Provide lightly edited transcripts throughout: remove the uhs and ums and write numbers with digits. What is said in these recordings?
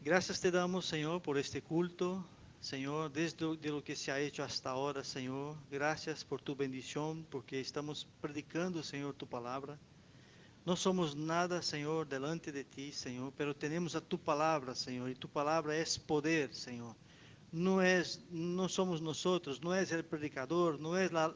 Gracias te damos, Señor, por este culto, Señor, desde de lo que se ha hecho hasta ahora, Señor. Gracias por tu bendición, porque estamos predicando, Señor, tu palabra. No somos nada, Señor, delante de ti, Señor, pero tenemos a tu palabra, Señor, y tu palabra es poder, Señor. No somos nosotros, no es el predicador, no es la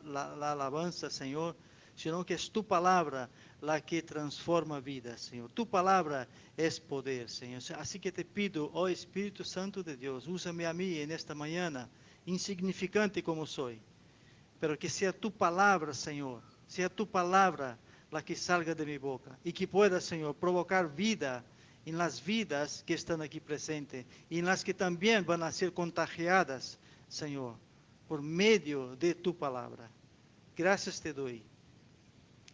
alabanza, Señor, sino que es tu palabra la que transforma vidas, Señor. Tu palabra es poder, Señor. Así que te pido, oh Espíritu Santo de Dios, úsame a mí en esta mañana, insignificante como soy, pero que sea tu palabra, Señor, sea tu palabra la que salga de mi boca y que pueda, Señor, provocar vida en las vidas que están aquí presentes y en las que también van a ser contagiadas, Señor, por medio de tu palabra. Gracias te doy.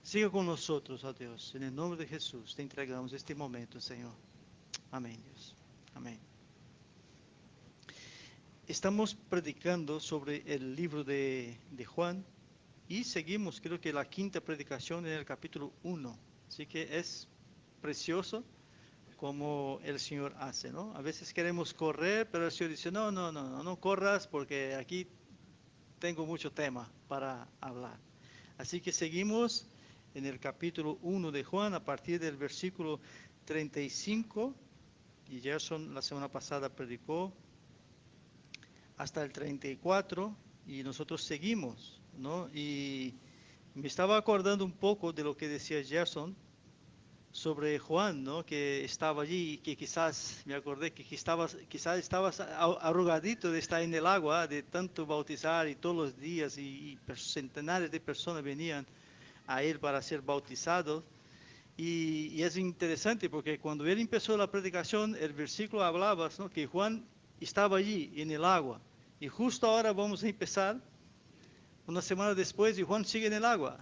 Siga con nosotros, oh Dios. En el nombre de Jesús te entregamos este momento, Señor. Amén, Dios. Amén. Estamos predicando sobre el libro de Juan. Y seguimos, creo que la quinta predicación en el capítulo 1. Así que es precioso como el Señor hace, ¿no? A veces queremos correr, pero el Señor dice, no, no, no, no, no corras porque aquí tengo mucho tema para hablar. Así que seguimos en el capítulo 1 de Juan a partir del versículo 35. Y Gerson la semana pasada predicó hasta el 34 y nosotros seguimos, ¿no? Y me estaba acordando un poco de lo que decía Gerson sobre Juan, ¿no? Que estaba allí y que quizás, me acordé que quizás estabas arrugadito de estar en el agua, de tanto bautizar y todos los días y centenares de personas venían a él para ser bautizados. Y es interesante porque cuando él empezó la predicación, el versículo hablaba, ¿no? Que Juan estaba allí en el agua. Y justo ahora vamos a empezar una semana después y Juan sigue en el agua.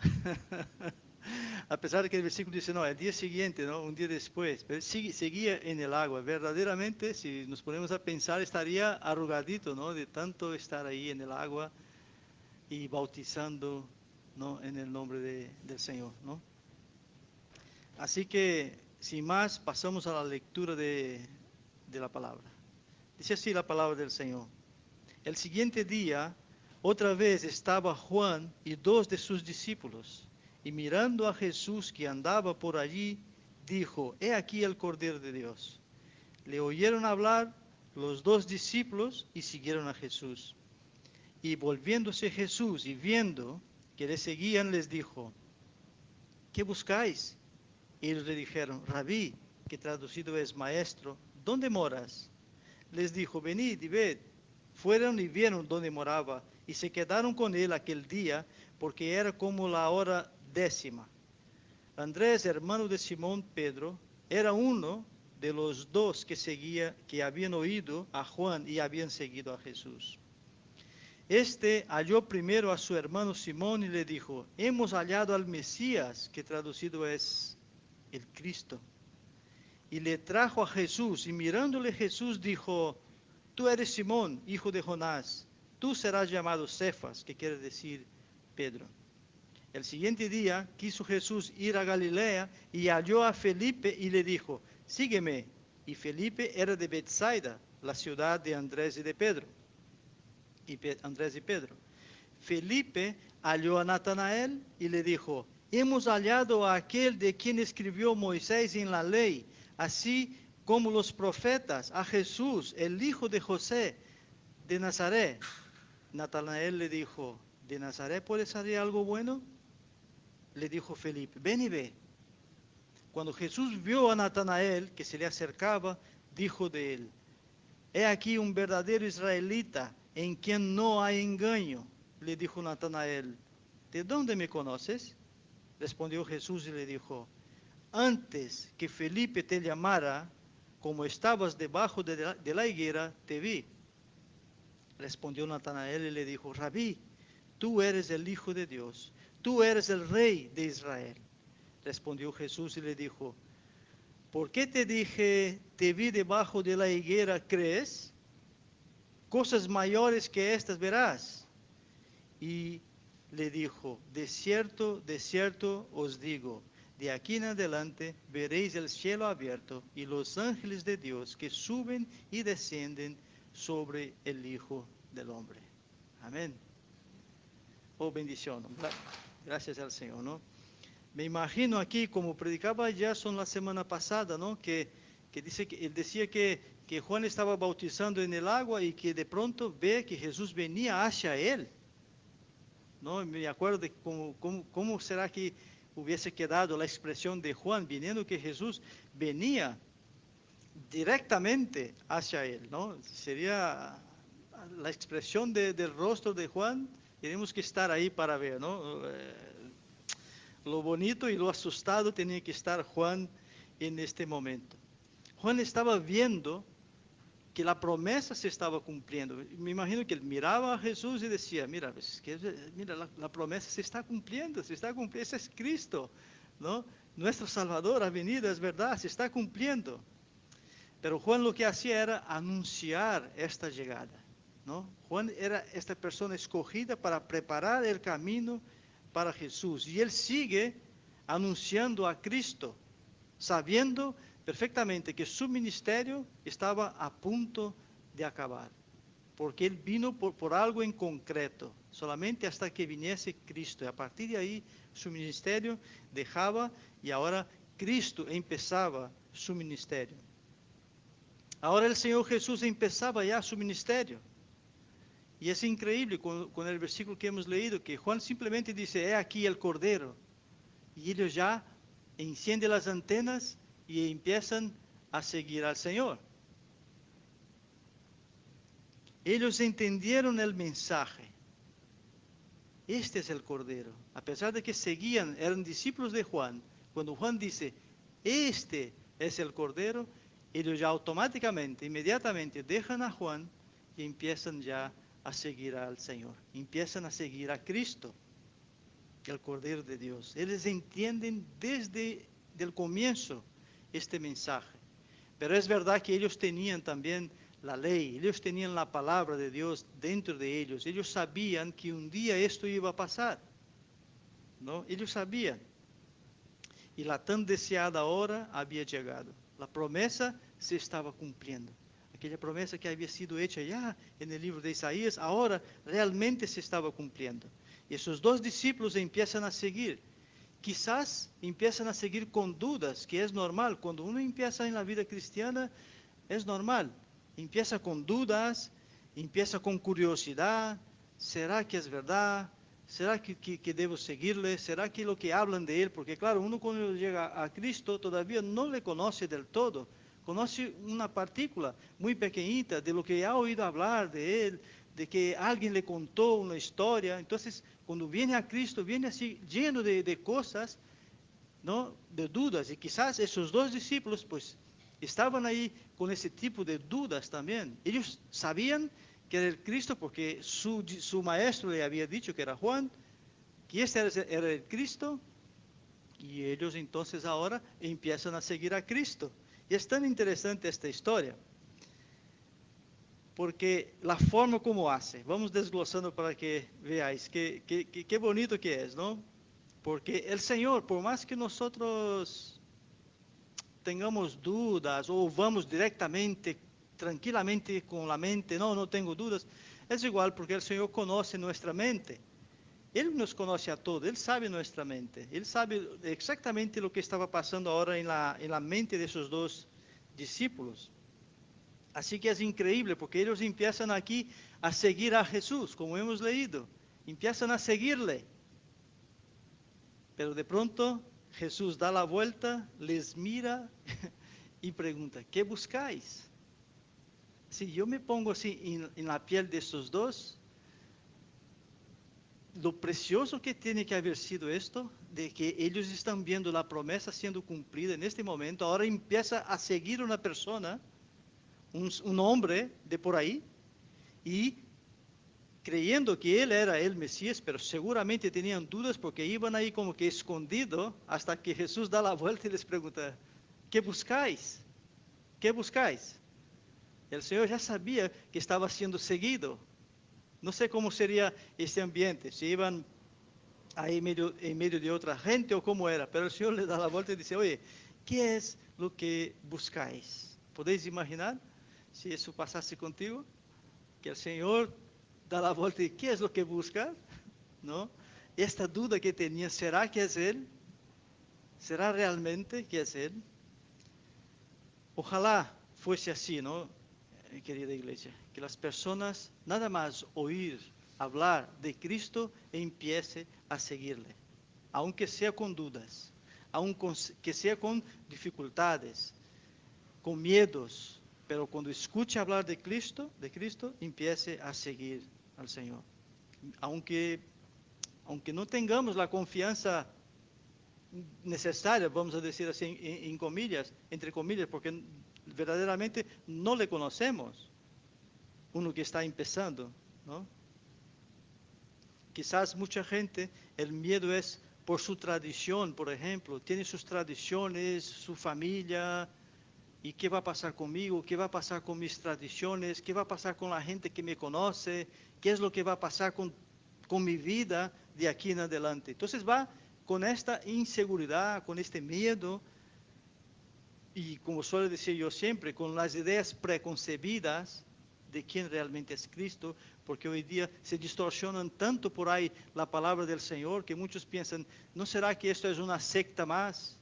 A pesar de que el versículo dice, no, el día siguiente, ¿no? Un día después, pero seguía en el agua. Verdaderamente, si nos ponemos a pensar, estaría arrugadito, ¿no? De tanto estar ahí en el agua y bautizando, ¿no? En el nombre del Señor, ¿no? Así que, sin más, pasamos a la lectura de la palabra. Dice así la palabra del Señor. El siguiente día, otra vez estaba Juan y dos de sus discípulos, y mirando a Jesús que andaba por allí, dijo, He aquí el Cordero de Dios. Le oyeron hablar los dos discípulos y siguieron a Jesús. Y volviéndose Jesús y viendo que le seguían, les dijo, ¿qué buscáis? Y ellos le dijeron, Rabí, que traducido es maestro, ¿dónde moras? Les dijo, venid y ved. Fueron y vieron dónde moraba, y se quedaron con él aquel día, porque era como la hora 10. Andrés, hermano de Simón Pedro, era uno de los dos que habían oído a Juan y habían seguido a Jesús. Este halló primero a su hermano Simón y le dijo, hemos hallado al Mesías, que traducido es el Cristo. Y le trajo a Jesús, y mirándole Jesús dijo, tú eres Simón, hijo de Jonás, tú serás llamado Cefas, que quiere decir Pedro. El siguiente día quiso Jesús ir a Galilea y halló a Felipe y le dijo, sígueme. Y Felipe era de Bethsaida, la ciudad de Andrés y de Pedro. Andrés y Pedro. Felipe halló a Natanael y le dijo, hemos hallado a aquel de quien escribió Moisés en la ley, así como los profetas, a Jesús, el hijo de José de Nazaret. Natanael le dijo, ¿de Nazaret puede salir algo bueno? Le dijo Felipe, ven y ve. Cuando Jesús vio a Natanael que se le acercaba, dijo de él, he aquí un verdadero israelita en quien no hay engaño. Le dijo Natanael, ¿de dónde me conoces? Respondió Jesús y le dijo, antes que Felipe te llamara, como estabas debajo de la higuera, te vi. Respondió Natanael y le dijo, Rabí, tú eres el Hijo de Dios, tú eres el Rey de Israel. Respondió Jesús y le dijo, ¿por qué te dije, te vi debajo de la higuera, crees? Cosas mayores que estas verás. Y le dijo, de cierto os digo, de aquí en adelante veréis el cielo abierto y los ángeles de Dios que suben y descienden sobre el Hijo del Hombre. Amén. Oh, bendición. Gracias al Señor, ¿no? Me imagino aquí, como predicaba Jason la semana pasada, ¿no? Que dice que él decía que Juan estaba bautizando en el agua y que de pronto ve que Jesús venía hacia él, ¿no? Me acuerdo de cómo será que hubiese quedado la expresión de Juan, viniendo que Jesús venía directamente hacia él, ¿no? Sería la expresión del rostro de Juan, tenemos que estar ahí para ver, ¿no? Lo bonito y lo asustado tenía que estar Juan en este momento. Juan estaba viendo que la promesa se estaba cumpliendo. Me imagino que él miraba a Jesús y decía, mira, mira la promesa se está cumpliendo, ese es Cristo, ¿no? Nuestro Salvador ha venido, es verdad, se está cumpliendo. Pero Juan lo que hacía era anunciar esta llegada, ¿no? Juan era esta persona escogida para preparar el camino para Jesús. Y él sigue anunciando a Cristo, sabiendo perfectamente que su ministerio estaba a punto de acabar, porque él vino por algo en concreto, solamente hasta que viniese Cristo. Y a partir de ahí su ministerio dejaba y ahora Cristo empezaba su ministerio. Ahora el Señor Jesús empezaba ya su ministerio. Y es increíble con el versículo que hemos leído, que Juan simplemente dice, he aquí el Cordero. Y ellos ya encienden las antenas y empiezan a seguir al Señor. Ellos entendieron el mensaje. Este es el Cordero. A pesar de que seguían, eran discípulos de Juan, cuando Juan dice, este es el Cordero, ellos ya automáticamente, inmediatamente dejan a Juan y empiezan ya a seguir al Señor. Empiezan a seguir a Cristo, el Cordero de Dios. Ellos entienden desde el comienzo este mensaje. Pero es verdad que ellos tenían también la ley, ellos tenían la palabra de Dios dentro de ellos. Ellos sabían que un día esto iba a pasar, ¿no? Ellos sabían. Y la tan deseada hora había llegado. La promesa se estaba cumpliendo. Aquella promesa que había sido hecha ya en el libro de Isaías, ahora realmente se estaba cumpliendo. Y esos dos discípulos empiezan a seguir. Quizás empiezan a seguir con dudas, que es normal. Cuando uno empieza en la vida cristiana, es normal. Empieza con dudas, empieza con curiosidad. ¿Será que es verdad? ¿Será que debo seguirle? ¿Será que lo que hablan de él? Porque claro, uno cuando llega a Cristo todavía no le conoce del todo. Conoce una partícula muy pequeñita de lo que ha oído hablar de él, de que alguien le contó una historia. Entonces, cuando viene a Cristo, viene así lleno de cosas, ¿no? De dudas. Y quizás esos dos discípulos, pues, estaban ahí con ese tipo de dudas también. Ellos sabían que era el Cristo porque su maestro le había dicho que era Juan, que este era el Cristo, y ellos entonces ahora empiezan a seguir a Cristo. Y es tan interesante esta historia, porque la forma como hace, vamos desglosando para que veáis qué bonito que es, ¿no? Porque el Señor, por más que nosotros tengamos dudas o vamos directamente, tranquilamente con la mente, no tengo dudas, es igual porque el Señor conoce nuestra mente. Él nos conoce a todos, Él sabe nuestra mente, Él sabe exactamente lo que estaba pasando ahora en la mente de esos dos discípulos. Así que es increíble porque ellos empiezan aquí a seguir a Jesús, como hemos leído, empiezan a seguirle. Pero de pronto Jesús da la vuelta, les mira y pregunta, ¿qué buscáis? Si yo me pongo así en la piel de estos dos, lo precioso que tiene que haber sido esto, de que ellos están viendo la promesa siendo cumplida en este momento, ahora empieza a seguir una persona, un hombre de por ahí, y creyendo que él era el Mesías, pero seguramente tenían dudas porque iban ahí como que escondido hasta que Jesús da la vuelta y les pregunta, ¿qué buscáis? ¿Qué buscáis? El Señor ya sabía que estaba siendo seguido. No sé cómo sería este ambiente, si iban ahí en medio de otra gente o cómo era, pero el Señor le da la vuelta y dice, oye, ¿qué es lo que buscáis? ¿Podéis imaginar si eso pasase contigo? Que el Señor da la vuelta y ¿qué es lo que buscas? ¿No? Esta duda que tenía, ¿será que es Él? ¿Será realmente que es Él? Ojalá fuese así, ¿no? Querida iglesia, que las personas nada más oír hablar de Cristo e empiece a seguirle, aunque sea con dudas, aunque sea con dificultades, con miedos, pero cuando escuche hablar de Cristo, empiece a seguir al Señor. Aunque, aunque no tengamos la confianza necesaria, vamos a decir así, en comillas, entre comillas, porque verdaderamente no le conocemos, uno que está empezando, ¿no? Quizás mucha gente, el miedo es por su tradición, por ejemplo, tiene sus tradiciones, su familia, ¿y qué va a pasar conmigo? ¿Qué va a pasar con mis tradiciones? ¿Qué va a pasar con la gente que me conoce? ¿Qué es lo que va a pasar con mi vida de aquí en adelante? Entonces va con esta inseguridad, con este miedo, y como suelo decir yo siempre, con las ideas preconcebidas de quién realmente es Cristo, porque hoy día se distorsionan tanto por ahí la palabra del Señor que muchos piensan, ¿no será que esto es una secta más?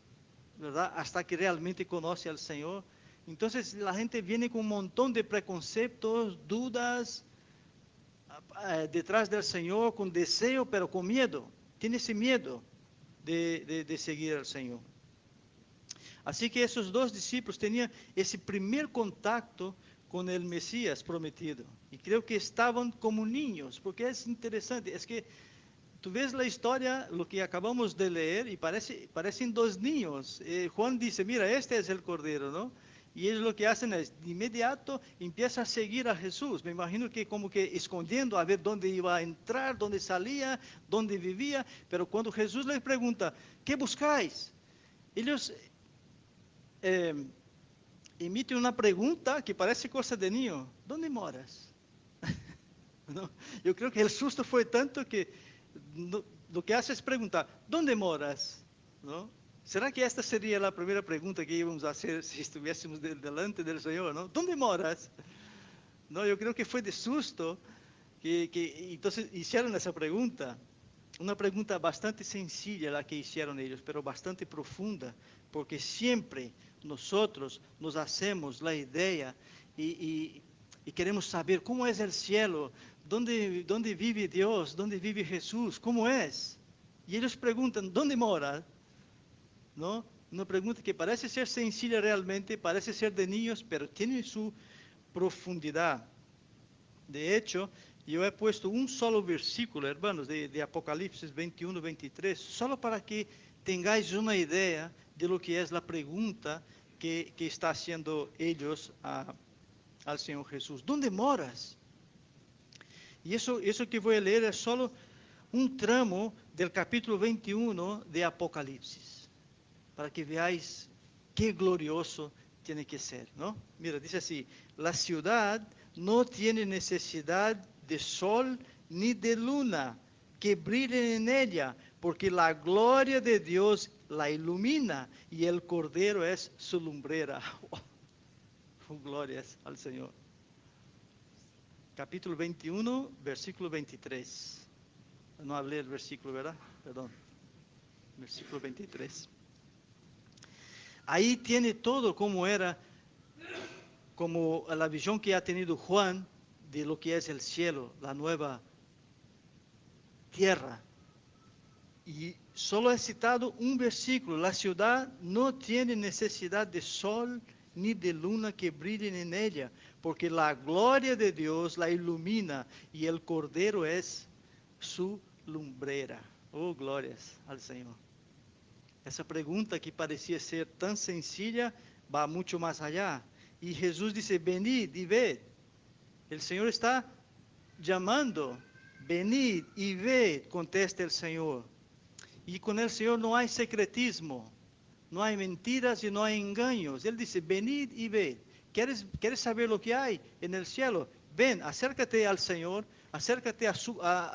¿Verdad? Hasta que realmente conoce al Señor. Entonces la gente viene con un montón de preconceptos, dudas, detrás del Señor, con deseo, pero con miedo. Tiene ese miedo de seguir al Señor. Así que esos dos discípulos tenían ese primer contacto con el Mesías prometido. Y creo que estaban como niños, porque es interesante, es que tú ves la historia, lo que acabamos de leer, y parecen dos niños. Juan dice, mira, este es el Cordero, ¿no? Y ellos lo que hacen es, de inmediato, empieza a seguir a Jesús. Me imagino que como que escondiendo a ver dónde iba a entrar, dónde salía, dónde vivía. Pero cuando Jesús les pregunta, ¿qué buscáis? Ellos eh, emiten una pregunta que parece cosa de niño. ¿Dónde moras? ¿No? Yo creo que el susto fue tanto que lo que hace es preguntar, ¿dónde moras? ¿No? ¿Será que esta sería la primera pregunta que íbamos a hacer si estuviésemos delante del Señor? ¿No? ¿Dónde moras? No, yo creo que fue de susto que entonces hicieron esa pregunta. Una pregunta bastante sencilla la que hicieron ellos, pero bastante profunda, porque siempre nosotros nos hacemos la idea y queremos saber cómo es el cielo, dónde vive Dios, dónde vive Jesús, cómo es. Y ellos preguntan, ¿dónde mora? ¿No? Una pregunta que parece ser sencilla realmente, parece ser de niños, pero tiene su profundidad. De hecho, yo he puesto un solo versículo, hermanos, de Apocalipsis 21, 23, solo para que tengáis una idea de lo que es la pregunta que está haciendo ellos al Señor Jesús. ¿Dónde moras? Y eso que voy a leer es solo un tramo del capítulo 21 de Apocalipsis, para que veáis qué glorioso tiene que ser, ¿no? Mira, dice así, la ciudad no tiene necesidad de sol ni de luna que brillen en ella, porque la gloria de Dios la ilumina y el Cordero es su lumbrera. Oh, glorias al Señor. Capítulo 21, versículo 23. No hablé el versículo, ¿verdad? Perdón. Versículo 23. Ahí tiene todo como era, como la visión que ha tenido Juan de lo que es el cielo, la nueva tierra. Y solo he citado un versículo. La ciudad no tiene necesidad de sol ni de luna que brillen en ella, porque la gloria de Dios la ilumina y el Cordero es su lumbrera. Oh, glorias al Señor. Essa pregunta que parecia ser tão sencilla va muito mais allá. E Jesus disse: venid e ved. O Senhor está chamando. Venid e ved, contesta o Senhor. E com o Senhor não há secretismo, não há mentiras e não há enganos. Ele disse: venid e ved. ¿Queres saber o que há no cielo? ven, acércate al Señor, acércate a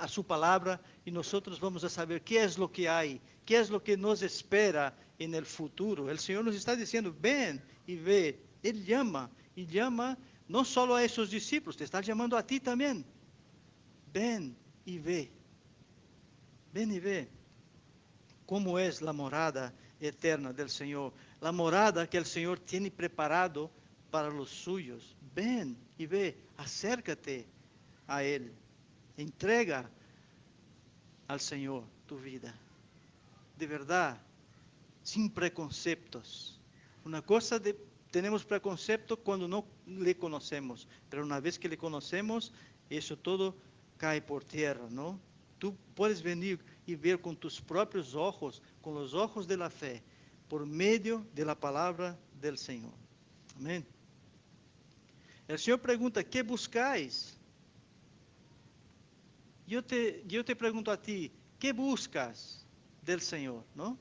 su palabra y nosotros vamos a saber qué es lo que hay, qué es lo que nos espera en el futuro. El Señor nos está diciendo, ven y ve. Él llama y llama no solo a esos discípulos, te está llamando a ti también. Ven y ve. Ven y ve cómo es la morada eterna del Señor, la morada que el Señor tiene preparado para los suyos. Ven y ve, acércate a Él, entrega al Señor tu vida, de verdad, sin preconceptos. Una cosa de tenemos preconcepto cuando no le conocemos, pero una vez que le conocemos, eso todo cae por tierra, ¿no? Tú puedes venir y ver con tus propios ojos, con los ojos de la fe, por medio de la palabra del Señor. Amén. El Señor pregunta, ¿qué buscáis? Yo te pregunto a ti, ¿qué buscas del Señor? ¿No?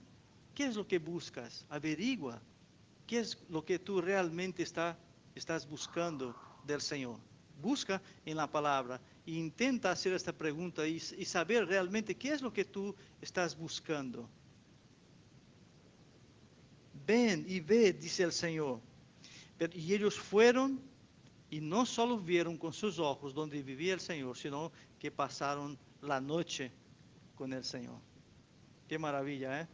¿Qué es lo que buscas? Averigua. ¿Qué es lo que tú realmente estás buscando del Señor? Busca en la palabra e intenta hacer esta pregunta y saber realmente qué es lo que tú estás buscando. Ven y ve, dice el Señor. Y ellos fueron y no solo vieron con sus ojos donde vivía el Señor, sino que pasaron la noche con el Señor. Qué maravilla, ¿eh?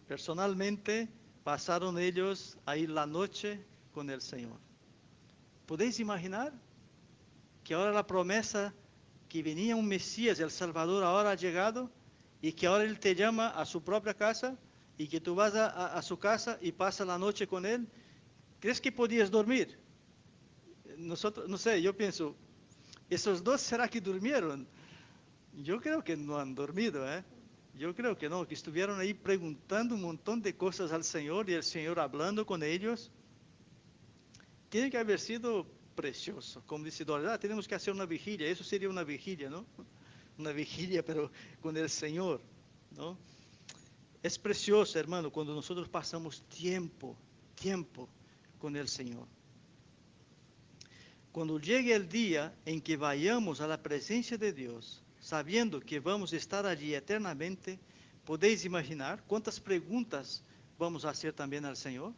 Personalmente pasaron ellos ahí la noche con el Señor. ¿Podéis imaginar que ahora la promesa que venía un Mesías, el Salvador, ahora ha llegado y que ahora Él te llama a su propia casa y que tú vas a su casa y pasas la noche con Él? ¿Crees que podías dormir? Nosotros, no sé, yo pienso, ¿esos dos será que durmieron? Yo creo que no han dormido, ¿eh? Yo creo que no, que estuvieron ahí preguntando un montón de cosas al Señor y el Señor hablando con ellos. Tiene que haber sido precioso, como dice Dora, tenemos que hacer una vigilia, eso sería una vigilia, ¿no? Una vigilia, pero con el Señor, ¿no? Es precioso, hermano, cuando nosotros pasamos tiempo con el Señor. Cuando llegue el día en que vayamos a la presencia de Dios, sabiendo que vamos a estar allí eternamente, ¿podéis imaginar cuántas preguntas vamos a hacer también al Señor?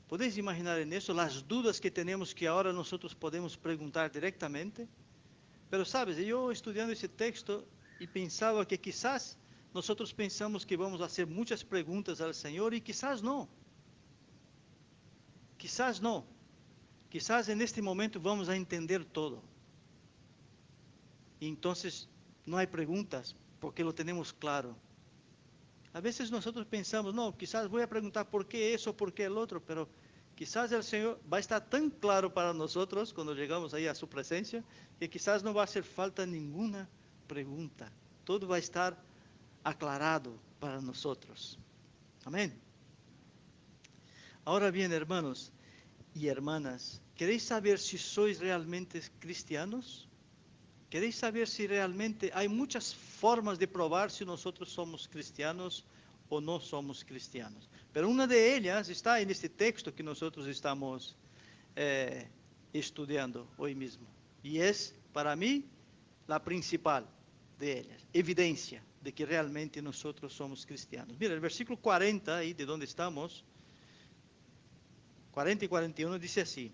¿Podéis imaginar en eso las dudas que tenemos que ahora nosotros podemos preguntar directamente? Pero sabes, yo estudiando ese texto y pensaba que quizás nosotros pensamos que vamos a hacer muchas preguntas al Señor y quizás no. Quizás no. Quizás en este momento vamos a entender todo. Y entonces no hay preguntas porque lo tenemos claro. A veces nosotros pensamos, no, quizás voy a preguntar por qué eso, por qué el otro, pero quizás el Señor va a estar tan claro para nosotros cuando llegamos ahí a su presencia, que quizás no va a hacer falta ninguna pregunta. Todo va a estar aclarado para nosotros. Amén. Ahora bien, hermanos y hermanas, ¿queréis saber si sois realmente cristianos? ¿Queréis saber si realmente hay muchas formas de probar si nosotros somos cristianos o no somos cristianos? Pero una de ellas está en este texto que nosotros estamos estudiando hoy mismo. Y es, para mí, la principal de ellas. Evidencia de que realmente nosotros somos cristianos. Mira, el versículo 40, ahí de donde estamos, 40 y 41, dice así.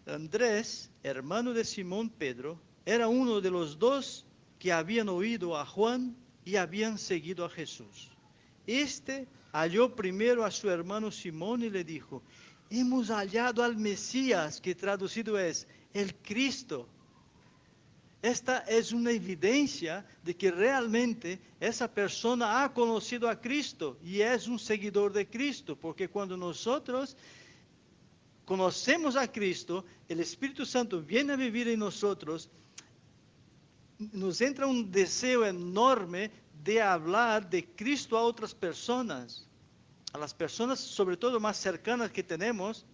Andrés, hermano de Simón Pedro, era uno de los dos que habían oído a Juan y habían seguido a Jesús. Este halló primero a su hermano Simón y le dijo, hemos hallado al Mesías, que traducido es el Cristo. Esta es una evidencia de que realmente esa persona ha conocido a Cristo y es un seguidor de Cristo, porque cuando nosotros conocemos a Cristo, el Espíritu Santo viene a vivir en nosotros, nos entra un deseo enorme de hablar de Cristo a otras personas, a las personas sobre todo más cercanas que tenemos.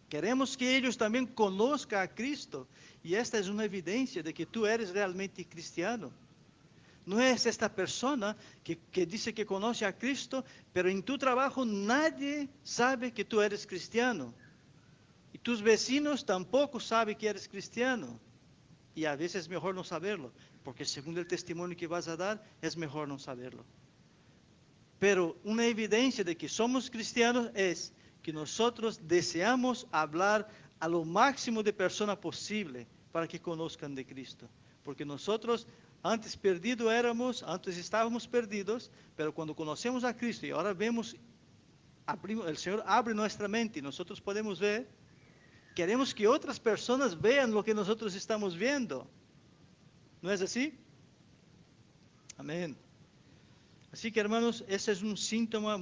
Queremos que ellos también conozcan a Cristo, y esta es una evidencia de que tú eres realmente cristiano. No es esta persona que dice que conoce a Cristo, pero en tu trabajo nadie sabe que tú eres cristiano. tus vecinos tampoco saben que eres cristiano. Y a veces es mejor no saberlo, porque según el testimonio que vas a dar, es mejor no saberlo. Pero una evidencia de que somos cristianos es que nosotros deseamos hablar a lo máximo de personas posible para que conozcan de Cristo. Porque nosotros antes perdidos éramos, antes estábamos perdidos, pero cuando conocemos a Cristo y ahora vemos, el Señor abre nuestra mente y nosotros podemos ver, queremos que otras personas vean lo que nosotros estamos viendo. ¿No es así? Amén. Así que hermanos, ese es un síntoma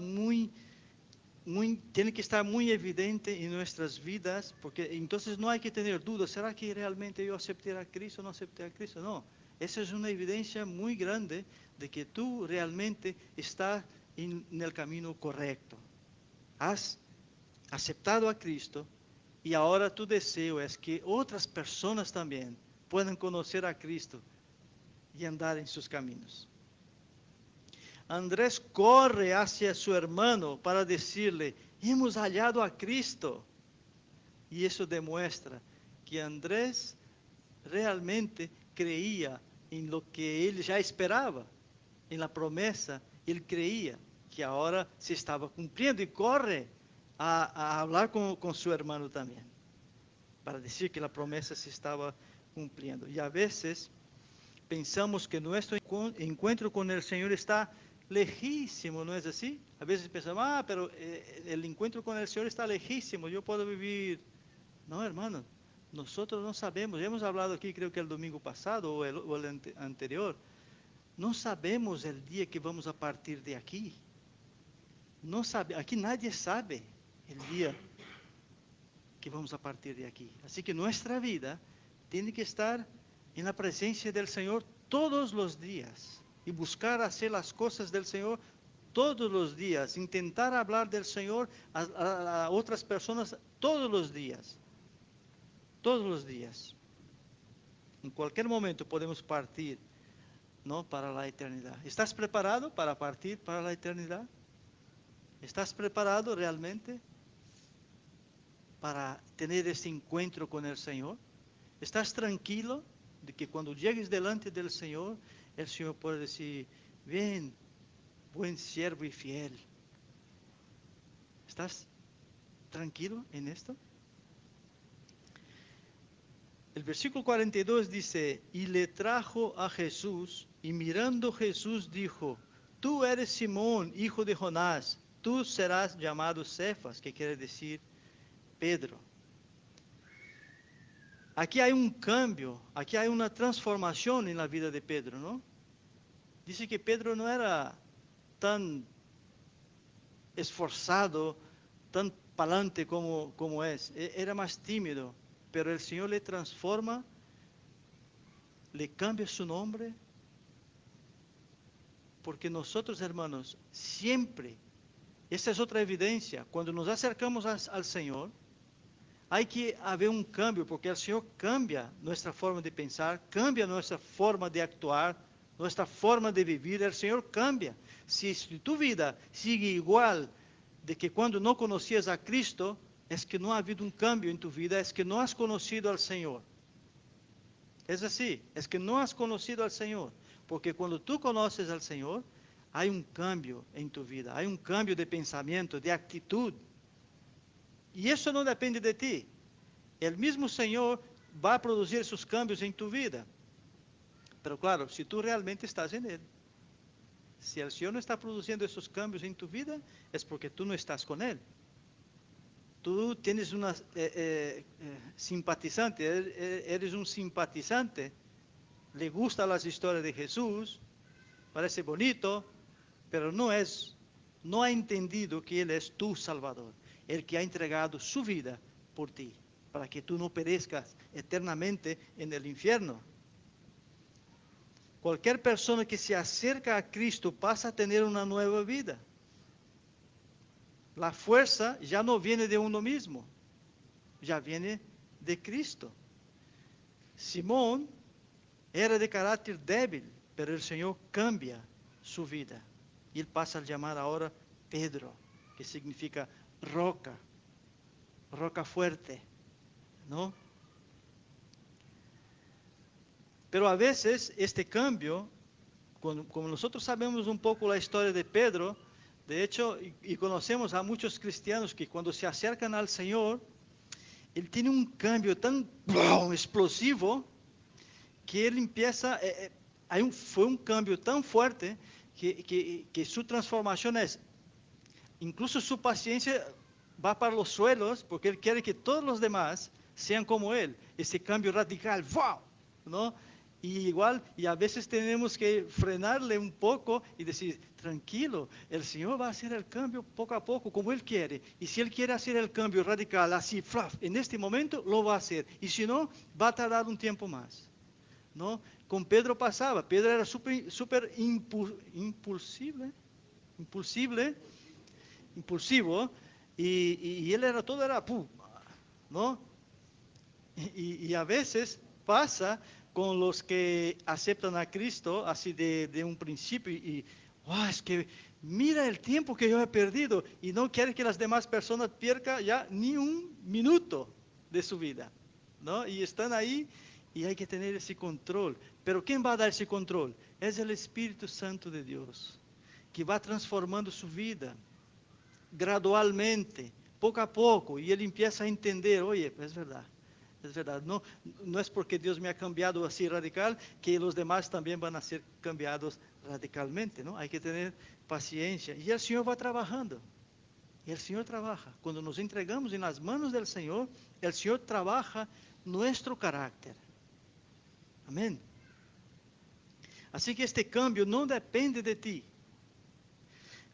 tiene que estar muy evidente en nuestras vidas, porque entonces no hay que tener dudas, ¿será que realmente yo acepté a Cristo o no acepté a Cristo? No, esa es una evidencia muy grande de que tú realmente estás en el camino correcto. Has aceptado a Cristo y ahora tu deseo es que otras personas también puedan conocer a Cristo y andar en sus caminos. Andrés corre hacia su hermano para decirle, hemos hallado a Cristo. Y eso demuestra que Andrés realmente creía en lo que él ya esperaba, en la promesa. Él creía que ahora se estaba cumpliendo y corre a hablar con su hermano también, para decir que la promesa se estaba cumpliendo. Y a veces pensamos que nuestro encuentro con el Señor está lejísimo, ¿no es así? A veces pensamos, pero el encuentro con el Señor está lejísimo, yo puedo vivir. No, hermano, nosotros no sabemos, hemos hablado aquí creo que el domingo pasado o el anterior, no sabemos el día que vamos a partir de aquí. No sabe, aquí nadie sabe el día que vamos a partir de aquí. Así que nuestra vida tiene que estar en la presencia del Señor todos los días y buscar hacer las cosas del Señor todos los días, intentar hablar del Señor a otras personas todos los días, todos los días. En cualquier momento podemos partir, ¿no? Para la eternidad. ¿Estás preparado para partir para la eternidad? ¿Estás preparado realmente para tener este encuentro con el Señor? ¿Estás tranquilo de que cuando llegues delante del Señor, el Señor puede decir, bien, buen siervo y fiel? ¿Estás tranquilo en esto? El versículo 42 dice, y le trajo a Jesús, y mirando Jesús dijo, tú eres Simón, hijo de Jonás, tú serás llamado Cefas, que quiere decir Pedro. Aquí hay un cambio, aquí hay una transformación en la vida de Pedro, ¿no? Dice que Pedro no era tan esforzado, tan palante como es. Era más tímido, pero el Señor le transforma, le cambia su nombre, porque nosotros, hermanos, siempre, esta es otra evidencia, cuando nos acercamos al Señor, hay que haber un cambio, porque el Señor cambia nuestra forma de pensar, cambia nuestra forma de actuar, nuestra forma de vivir, el Señor cambia. Si tu vida sigue igual de que cuando no conocías a Cristo, es que no ha habido un cambio en tu vida, es que no has conocido al Señor. Es así, es que no has conocido al Señor, porque cuando tú conoces al Señor, hay un cambio en tu vida, hay un cambio de pensamiento, de actitud. Y eso no depende de ti. El mismo Señor va a producir esos cambios en tu vida. Pero claro, si tú realmente estás en Él. Si el Señor no está produciendo esos cambios en tu vida, es porque tú no estás con Él. Tú tienes una simpatizante, eres un simpatizante, le gustan las historias de Jesús, parece bonito, pero no ha entendido que Él es tu Salvador, el que ha entregado su vida por ti, para que tú no perezcas eternamente en el infierno. Cualquier persona que se acerca a Cristo pasa a tener una nueva vida. La fuerza ya no viene de uno mismo, ya viene de Cristo. Simón era de carácter débil, pero el Señor cambia su vida. Y él pasa a llamar ahora Pedro, que significa roca, roca fuerte. ¿no? Pero a veces este cambio, como nosotros sabemos un poco la historia de Pedro, de hecho, y conocemos a muchos cristianos que cuando se acercan al Señor, él tiene un cambio tan ¡pum! Explosivo que él empieza, fue un cambio tan fuerte que su transformación es, incluso su paciencia va para los suelos porque él quiere que todos los demás sean como él. Ese cambio radical, ¡wow! ¿No? Y igual, y a veces tenemos que frenarle un poco y decir, tranquilo, el Señor va a hacer el cambio poco a poco, como Él quiere. Y si Él quiere hacer el cambio radical así, ¡flaf! En este momento lo va a hacer. Y si no, va a tardar un tiempo más. ¿No? Con Pedro pasaba, Pedro era súper impulsivo, y él era todo, era ¡pum! ¿No? Y a veces pasa con los que aceptan a Cristo así de un principio y wow, es que mira el tiempo que yo he perdido y no quiere que las demás personas pierdan ya ni un minuto de su vida, ¿no? Y están ahí y hay que tener ese control. Pero ¿quién va a dar ese control? Es el Espíritu Santo de Dios, que va transformando su vida gradualmente, poco a poco, y él empieza a entender, oye, es verdad, no, no es porque Dios me ha cambiado así radical que los demás también van a ser cambiados radicalmente, ¿no? Hay que tener paciencia, y el Señor va trabajando, y el Señor trabaja, cuando nos entregamos en las manos del Señor, el Señor trabaja nuestro carácter, amén. Así que este cambio no depende de ti,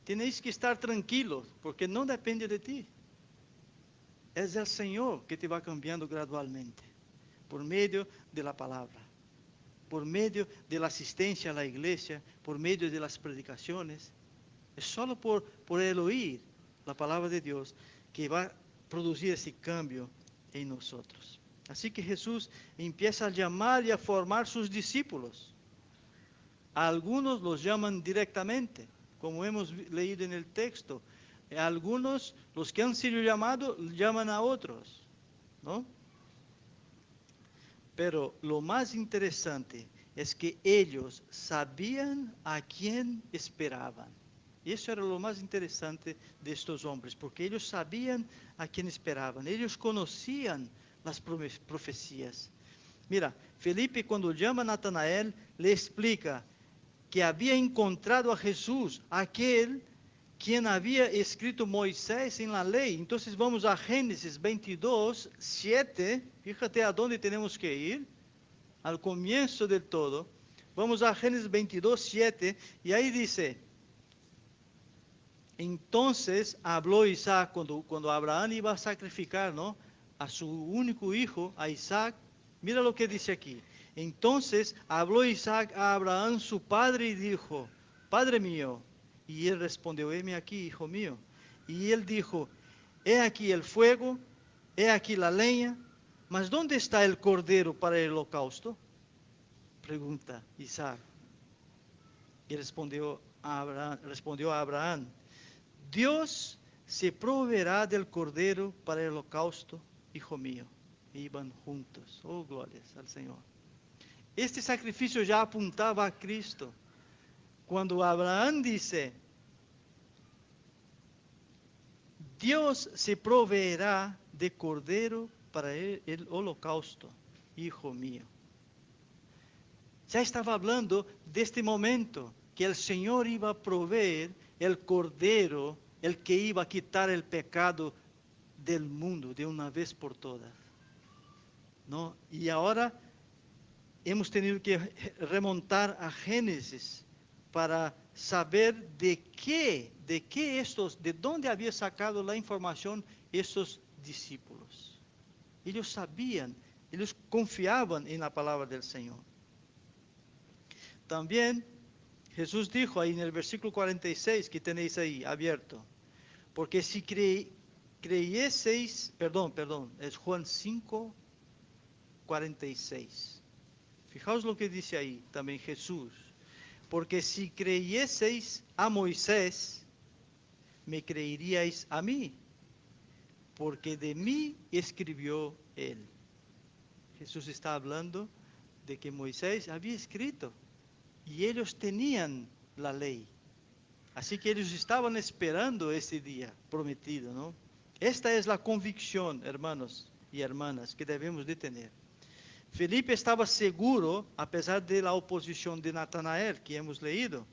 tenéis que estar tranquilos, porque no depende de ti. Es el Señor que te va cambiando gradualmente, por medio de la palabra, por medio de la asistencia a la iglesia, por medio de las predicaciones. Es solo por el oír la palabra de Dios que va a producir ese cambio en nosotros. Así que Jesús empieza a llamar y a formar sus discípulos. A algunos los llaman directamente, como hemos leído en el texto. A algunos, los que han sido llamados, llaman a otros, ¿no? Pero lo más interesante es que ellos sabían a quién esperaban. Y eso era lo más interesante de estos hombres, porque ellos sabían a quién esperaban. Ellos conocían las profecías. Mira, Felipe cuando llama a Natanael, le explica que había encontrado a Jesús, aquel quien había escrito Moisés en la ley. Entonces vamos a Génesis 22, 7. Fíjate a dónde tenemos que ir. Al comienzo del todo. Vamos a Génesis 22, 7. Y ahí dice, entonces habló Isaac cuando Abraham iba a sacrificar, ¿no?, a su único hijo, a Isaac. Mira lo que dice aquí. Entonces habló Isaac a Abraham su padre y dijo, Padre mío. Y él respondió, heme aquí, hijo mío. Y él dijo, he aquí el fuego, he aquí la leña, mas ¿dónde está el cordero para el holocausto? Pregunta Isaac. Y respondió a Abraham, Dios se proveerá del cordero para el holocausto, hijo mío. E iban juntos. Oh, glorias al Señor. Este sacrificio ya apuntaba a Cristo. Cuando Abraham dice, Dios se proveerá de cordero para el holocausto, hijo mío. Ya estaba hablando de este momento, que el Señor iba a proveer el cordero, el que iba a quitar el pecado del mundo de una vez por todas, ¿no? Y ahora hemos tenido que remontar a Génesis para saber de dónde había sacado la información estos discípulos. Ellos sabían, ellos confiaban en la palabra del Señor. También Jesús dijo ahí en el versículo 46 que tenéis ahí abierto, porque si creyeseis, es Juan 5, 46. Fijaos lo que dice ahí también Jesús. Porque si creyeseis a Moisés, me creeríais a mí, porque de mí escribió él. Jesús está hablando de que Moisés había escrito y ellos tenían la ley. Así que ellos estaban esperando ese día prometido, ¿no? Esta es la convicción, hermanos y hermanas, que debemos de tener. Felipe estaba seguro, a pesar de la oposición de Natanael, que hemos leído.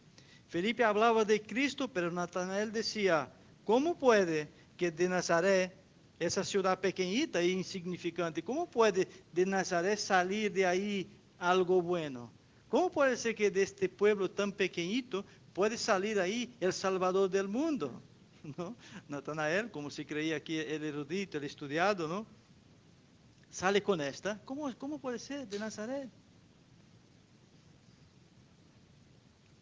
Felipe hablaba de Cristo, pero Natanael decía, ¿cómo puede que de Nazaret, esa ciudad pequeñita e insignificante, cómo puede de Nazaret salir de ahí algo bueno? ¿Cómo puede ser que de este pueblo tan pequeñito puede salir ahí el Salvador del mundo? ¿No? Natanael, como se creía aquí el erudito, el estudiado, ¿no? Sale con esta. ¿Cómo puede ser de Nazaret?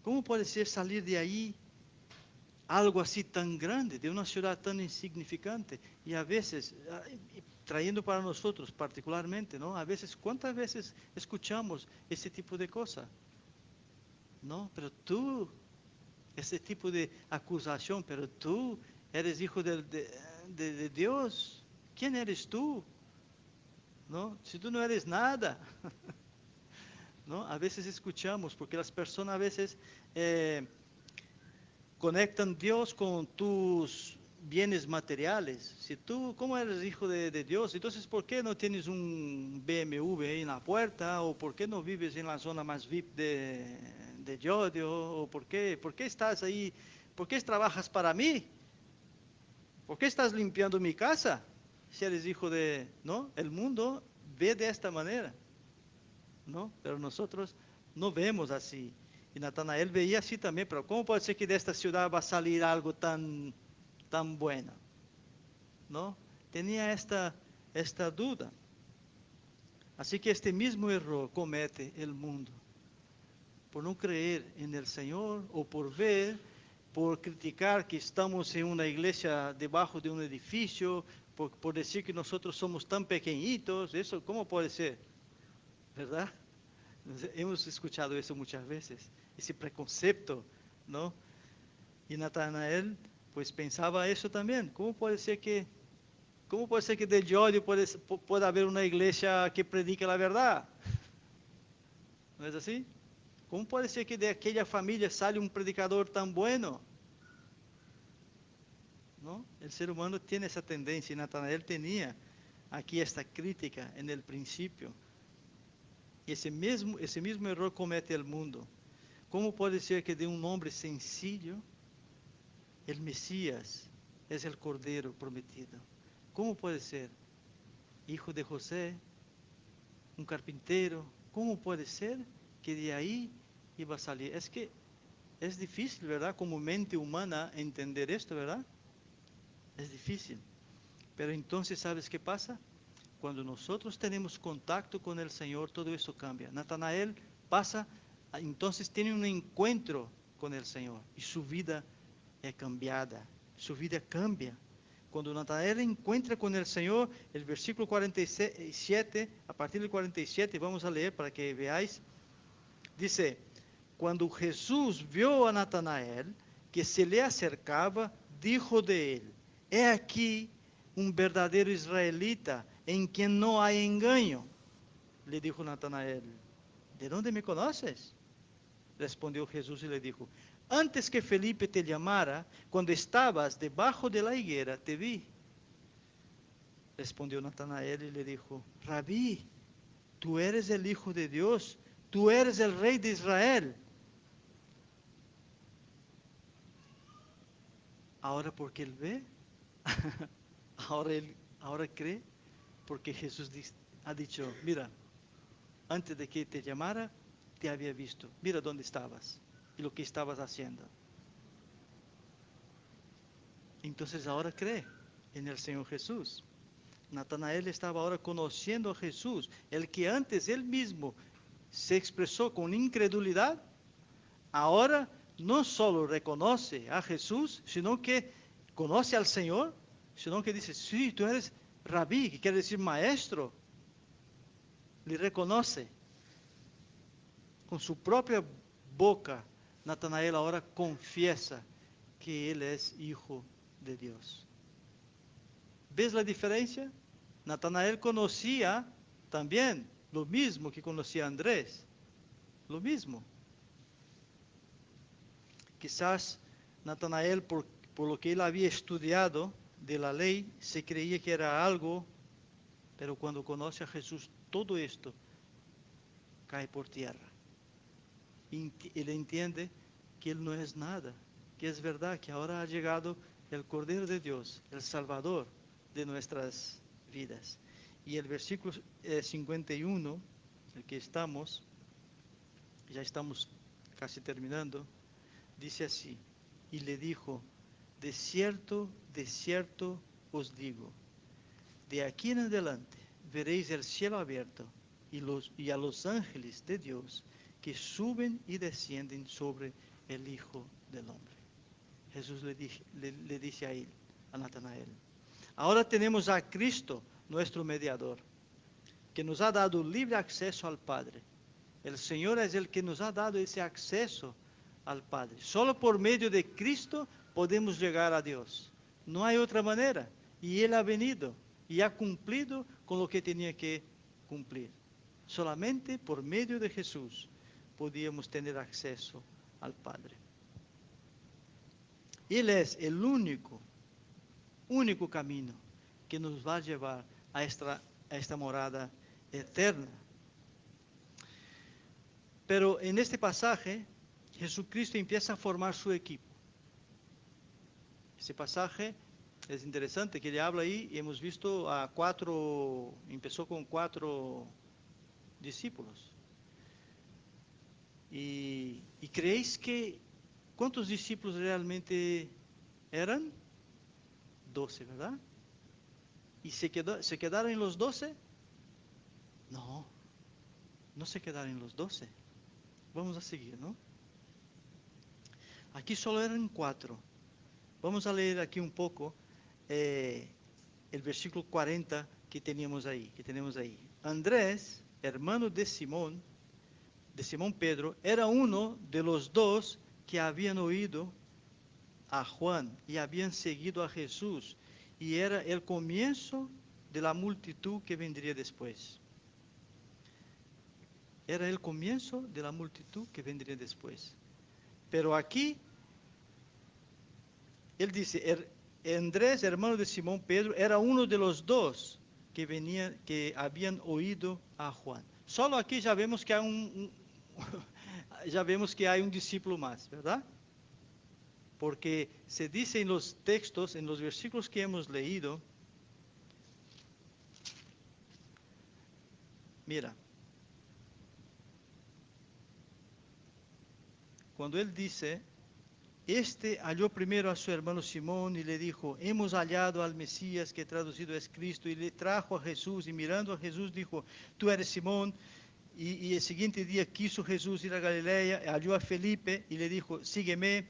¿Cómo puede ser salir de ahí algo así tan grande, de una ciudad tan insignificante? Y a veces, trayendo para nosotros particularmente, ¿no? A veces, ¿cuántas veces escuchamos ese tipo de cosas? ¿No? Pero tú, ese tipo de acusación, pero tú eres hijo de Dios. ¿Quién eres tú? ¿No? Si tú no eres nada. ¿No? A veces escuchamos, porque las personas a veces conectan Dios con tus bienes materiales. Si tú, ¿cómo eres hijo de Dios? Entonces, ¿por qué no tienes un BMW ahí en la puerta? ¿O por qué no vives en la zona más VIP de Yodio? ¿O por qué estás ahí? ¿Por qué trabajas para mí? ¿Por qué estás limpiando mi casa? Si eres hijo de, ¿no? El mundo ve de esta manera, ¿no? Pero nosotros no vemos así. Y Natanael veía así también, pero ¿cómo puede ser que de esta ciudad va a salir algo tan bueno? ¿No? Tenía esta duda. Así que este mismo error comete el mundo. Por no creer en el Señor o por ver, por criticar que estamos en una iglesia debajo de un edificio, por decir que nosotros somos tan pequeñitos, eso, ¿cómo puede ser? ¿Verdad? Hemos escuchado eso muchas veces, ese preconcepto, ¿no? Y Natanael, pues pensaba eso también. ¿Cómo puede ser que de Yodio pueda haber una iglesia que predique la verdad? ¿No es así? ¿Cómo puede ser que de aquella familia sale un predicador tan bueno? ¿No? El ser humano tiene esa tendencia y Natanael tenía aquí esta crítica en el principio. Y ese mismo error comete el mundo. ¿Cómo puede ser que de un hombre sencillo, el Mesías es el Cordero prometido? ¿Cómo puede ser? Hijo de José, un carpintero. ¿Cómo puede ser que de ahí iba a salir? Es que es difícil, ¿verdad? Como mente humana entender esto, ¿verdad? Es difícil. Pero entonces, ¿sabes qué pasa? Cuando nosotros tenemos contacto con el Señor, todo eso cambia. Natanael pasa, entonces tiene un encuentro con el Señor y su vida es cambiada, su vida cambia. Cuando Natanael encuentra con el Señor, el versículo 47, a partir del 47, vamos a leer para que veáis, dice, cuando Jesús vio a Natanael que se le acercaba, dijo de él, he aquí un verdadero israelita en quien no hay engaño. Le dijo Natanael, ¿de dónde me conoces? Respondió Jesús y le dijo, antes que Felipe te llamara, cuando estabas debajo de la higuera, te vi. Respondió Natanael y le dijo, Rabí, tú eres el Hijo de Dios, tú eres el Rey de Israel. Ahora porque él ve, ahora cree, porque Jesús ha dicho, mira, antes de que te llamara, te había visto, mira dónde estabas y lo que estabas haciendo. Entonces ahora cree en el Señor Jesús. Natanael estaba ahora conociendo a Jesús, el que antes él mismo se expresó con incredulidad, ahora no solo reconoce a Jesús, sino que conoce al Señor, sino que dice, sí, tú eres rabí, que quiere decir maestro, le reconoce. Con su propia boca, Natanael ahora confiesa que él es hijo de Dios. ¿Ves la diferencia? Natanael conocía también lo mismo que conocía Andrés, lo mismo. Quizás Natanael, por lo que él había estudiado de la ley, se creía que era algo, pero cuando conoce a Jesús, todo esto cae por tierra. Y él entiende que él no es nada, que es verdad que ahora ha llegado el Cordero de Dios, el Salvador de nuestras vidas. Y el versículo 51, el que estamos, ya estamos casi terminando, dice así: y le dijo, de cierto os digo, de aquí en adelante veréis el cielo abierto y a los ángeles de Dios que suben y descienden sobre el Hijo del Hombre. Jesús le dice a él, a Natanael. Ahora tenemos a Cristo, nuestro mediador, que nos ha dado libre acceso al Padre. El Señor es el que nos ha dado ese acceso al Padre. Solo por medio de Cristo podemos llegar a Dios. No hay otra manera. Y Él ha venido y ha cumplido con lo que tenía que cumplir. Solamente por medio de Jesús podíamos tener acceso al Padre. Él es el único camino que nos va a llevar a esta morada eterna. Pero en este pasaje, Jesucristo empieza a formar su equipo. Este pasaje es interesante, que ele habla ahí, y hemos visto empezó con 4 discípulos. Y creéis que, ¿cuántos discípulos realmente eran? 12, ¿verdad? ¿Y se quedaron en los 12? No, no se quedaron en los 12. Vamos a seguir, ¿no? Aquí solo eran 4. Vamos a leer aquí un poco el versículo 40 que tenemos ahí. Andrés, hermano de Simón Pedro, era uno de los 2 que habían oído a Juan y habían seguido a Jesús, y era el comienzo de la multitud que vendría después. Era el comienzo de la multitud que vendría después. Pero aquí, él dice, Andrés, hermano de Simón Pedro, era uno de los 2 que habían oído a Juan. Solo aquí ya vemos que hay ya vemos que hay un discípulo más, ¿verdad? Porque se dice en los textos, en los versículos que hemos leído, mira, cuando él dice, este halló primero a su hermano Simón y le dijo, hemos hallado al Mesías, que traducido es Cristo, y le trajo a Jesús, y mirando a Jesús dijo, tú eres Simón. Y el siguiente día quiso Jesús ir a Galilea, halló a Felipe y le dijo, sígueme.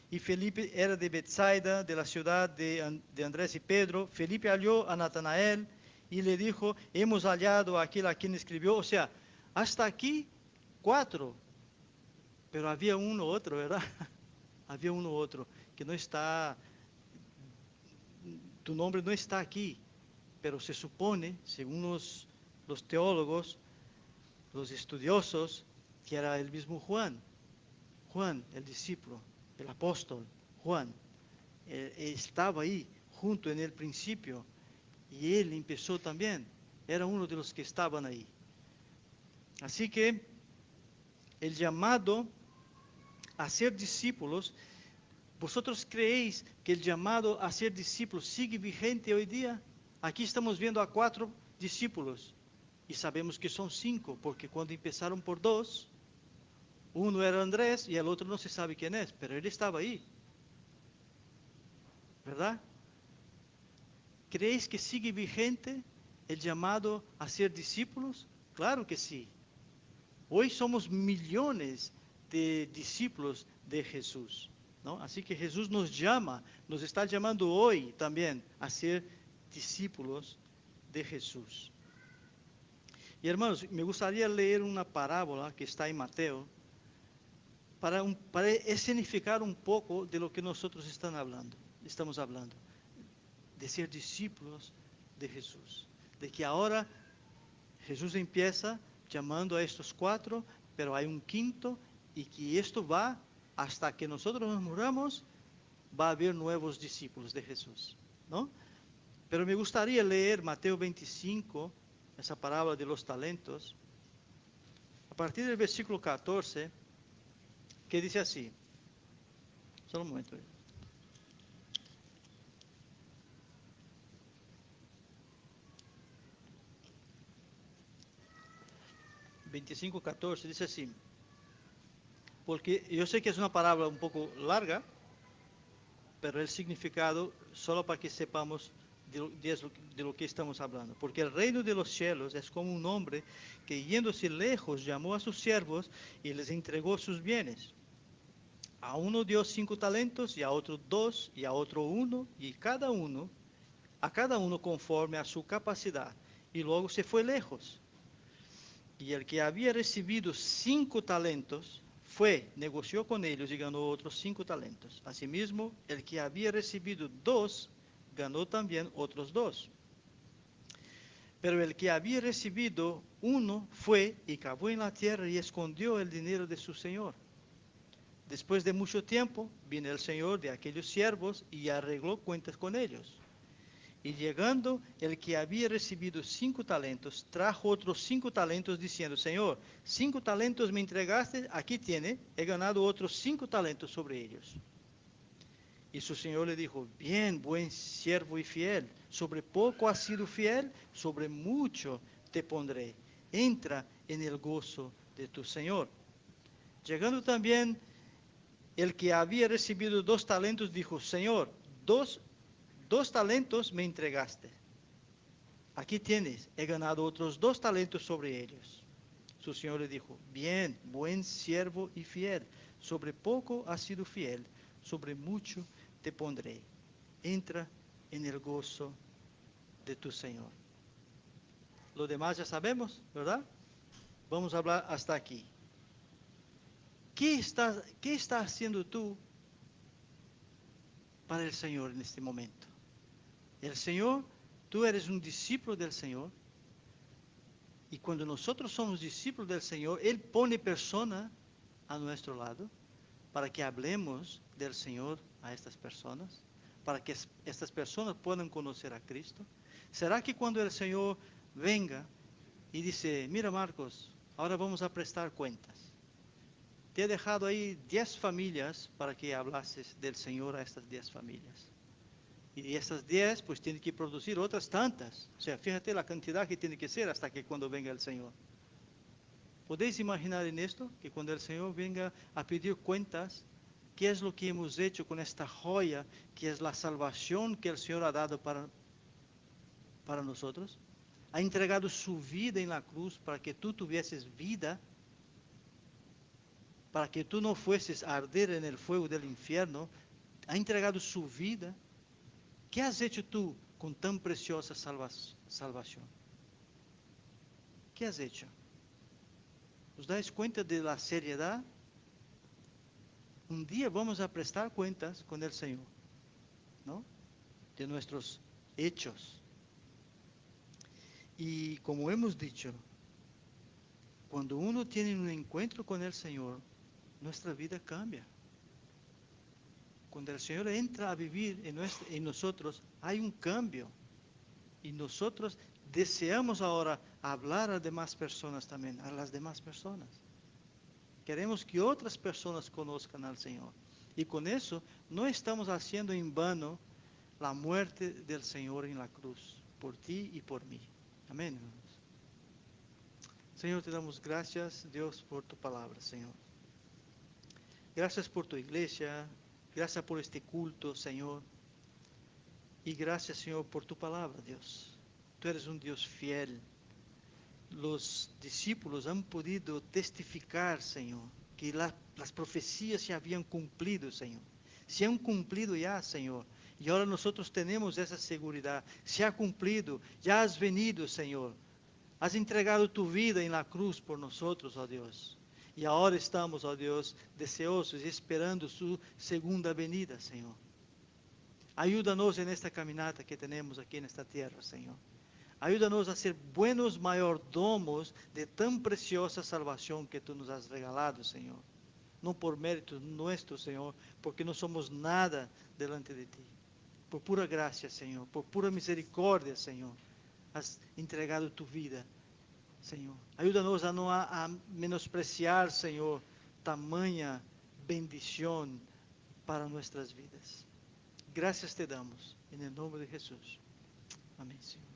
Y Felipe era de Betsaida, de la ciudad de Andrés y Pedro. Felipe halló a Natanael y le dijo, hemos hallado a aquel a quien escribió. O sea, hasta aquí 4, pero había uno otro, ¿verdad? Había uno otro que no está, tu nombre no está aquí, pero se supone, según los teólogos, los estudiosos, que era el mismo Juan, el discípulo, el apóstol, Juan. Estaba ahí junto en el principio y él empezó también, era uno de los que estaban ahí. Así que el llamado a ser discípulos, ¿vosotros creéis que el llamado a ser discípulos sigue vigente hoy día? Aquí estamos viendo a 4 discípulos y sabemos que son 5, porque cuando empezaron por 2, uno era Andrés y el otro no se sabe quién es, pero él estaba ahí, ¿verdad? ¿Creéis que sigue vigente el llamado a ser discípulos? Claro que sí. Hoy somos millones de discípulos de Jesús, ¿no? Así que Jesús nos llama, nos está llamando hoy también a ser discípulos de Jesús. Y hermanos, me gustaría leer una parábola que está en Mateo para escenificar un poco de lo que nosotros estamos hablando, de ser discípulos de Jesús, de que ahora Jesús empieza llamando a estos cuatro, pero hay un quinto y que esto va hasta que nosotros nos muramos, va a haber nuevos discípulos de Jesús, ¿no? Pero me gustaría leer Mateo 25, esa parábola de los talentos, a partir del versículo 14, que dice así. Solo un momento. 25:14 dice así. Porque yo sé que es una parábola un poco larga, pero el significado solo para que sepamos de lo que estamos hablando. Porque el reino de los cielos es como un hombre que yéndose lejos llamó a sus siervos y les entregó sus bienes. A uno dio 5 talentos y a otro 2 y a otro 1 y a cada uno conforme a su capacidad. Y luego se fue lejos. Y el que había recibido 5 talentos fue, negoció con ellos y ganó otros 5 talentos. Asimismo, el que había recibido 2 ganó también otros 2. Pero el que había recibido 1 fue y cavó en la tierra y escondió el dinero de su señor. Después de mucho tiempo, vino el señor de aquellos siervos y arregló cuentas con ellos. Y llegando el que había recibido 5 talentos, trajo otros 5 talentos, diciendo: Señor, 5 talentos me entregaste, aquí tiene, he ganado otros 5 talentos sobre ellos. Y su señor le dijo: bien, buen siervo y fiel, sobre poco has sido fiel, sobre mucho te pondré. Entra en el gozo de tu señor. Llegando también el que había recibido 2 talentos, dijo: Señor, dos talentos me entregaste. Aquí tienes, he ganado otros 2 talentos sobre ellos. Su señor le dijo: bien, buen siervo y fiel, sobre poco has sido fiel, sobre mucho te pondré. Entra en el gozo de tu señor. Lo demás ya sabemos, ¿verdad? Vamos a hablar hasta aquí. ¿Qué estás haciendo tú para el Señor en este momento? El Señor, tú eres un discípulo del Señor. Y cuando nosotros somos discípulos del Señor, Él pone personas a nuestro lado para que hablemos del Señor a estas personas, para que estas personas puedan conocer a Cristo. ¿Será que cuando el Señor venga y dice: mira, Marcos, ahora vamos a prestar cuentas, te he dejado ahí 10 familias para que hablases del Señor a estas 10 familias? Y estas 10 pues tienen que producir otras tantas. O sea, fíjate la cantidad que tiene que ser hasta que cuando venga el Señor. ¿Podéis imaginar en esto? Que cuando el Señor venga a pedir cuentas, ¿qué es lo que hemos hecho con esta joya que es la salvación que el Señor ha dado para nosotros? Ha entregado su vida en la cruz para que tú tuvieses vida, para que tú no fueses a arder en el fuego del infierno. Ha entregado su vida. ¿Qué has hecho tú con tan preciosa salvación? ¿Qué has hecho? ¿Os dais cuenta de la seriedad? Un día vamos a prestar cuentas con el Señor, ¿no? De nuestros hechos. Y como hemos dicho, cuando uno tiene un encuentro con el Señor, nuestra vida cambia. Cuando el Señor entra a vivir en nosotros, hay un cambio. Y nosotros deseamos ahora hablar a demás personas también, a las demás personas. Queremos que otras personas conozcan al Señor. Y con eso no estamos haciendo en vano la muerte del Señor en la cruz, por ti y por mí. Amén, hermanos. Señor, te damos gracias, Dios, por tu palabra, Señor. Gracias por tu iglesia, gracias por este culto, Señor. Y gracias, Señor, por tu palabra, Dios. Tú eres un Dios fiel. Los discípulos han podido testificar, Señor, que las profecías se habían cumplido, Señor. Se han cumplido ya, Señor. Y ahora nosotros tenemos esa seguridad. Se ha cumplido. Ya has venido, Señor. Has entregado tu vida en la cruz por nosotros, oh Dios. Y ahora estamos, oh Dios, deseosos y esperando su segunda venida, Señor. Ayúdanos en esta caminata que tenemos aquí en esta tierra, Señor. Ayúdanos a ser buenos mayordomos de tan preciosa salvación que tú nos has regalado, Señor. No por méritos nuestros, Señor, porque no somos nada delante de ti. Por pura gracia, Señor, por pura misericordia, Señor, has entregado tu vida, Señor. Ayúdanos a no a menospreciar, Señor, tamanha bendición para nuestras vidas. Gracias te damos, en el nombre de Jesús. Amén, Señor.